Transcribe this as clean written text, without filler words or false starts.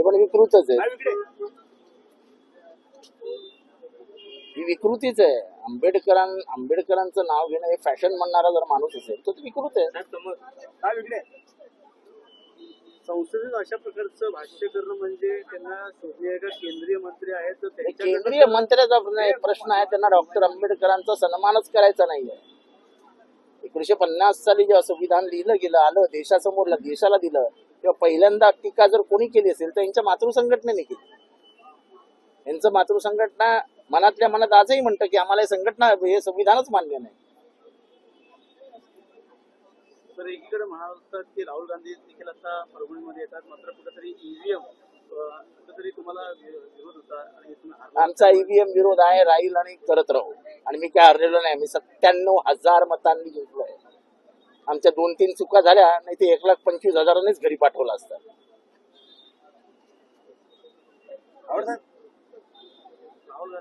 पण विकृतच आहे, ही विकृतीच आहे. आंबेडकरांचं नाव घेणं हे फॅशन म्हणणारा जर माणूस असेल तर विकृत आहे. संसदेत अशा प्रकारचं भाष्य करणं म्हणजे त्यांना शोधणे का केंद्रीय मंत्री आहेत तर केंद्रीय मंत्र्याचा प्रश्न आहे, त्यांना डॉक्टर आंबेडकरांचा सन्मानच करायचा नाहीये. 1950 साली जेव्हा संविधान लिहिलं गेलं आलं देशासमोर देशाला दिलं तेव्हा पहिल्यांदा टीका जर कोणी केली असेल तर यांच्या मातृसंघटनेने केली. यांचं मातृसंघटना मनातल्या मनात आजही म्हणतं की आम्हाला संघटना हे संविधानच मान्य नाही. तर एकीकडे म्हणाल की राहुल गांधी देखील आता परभणीमध्ये येतात, मात्र कुठेतरी ईव्हीएम कुठेतरी तुम्हाला विरोध होता आणि आमचा ईव्हीएम विरोध आहे, राहील आणि करत राहू. आणि मी काय हरलेलो नाही, मी 97,000 मतांनी जिंकलोय. आमच्या 2-3 चुका झाल्या नाही ते 1,25,000नेच घरी पाठवलं असतं. राहुल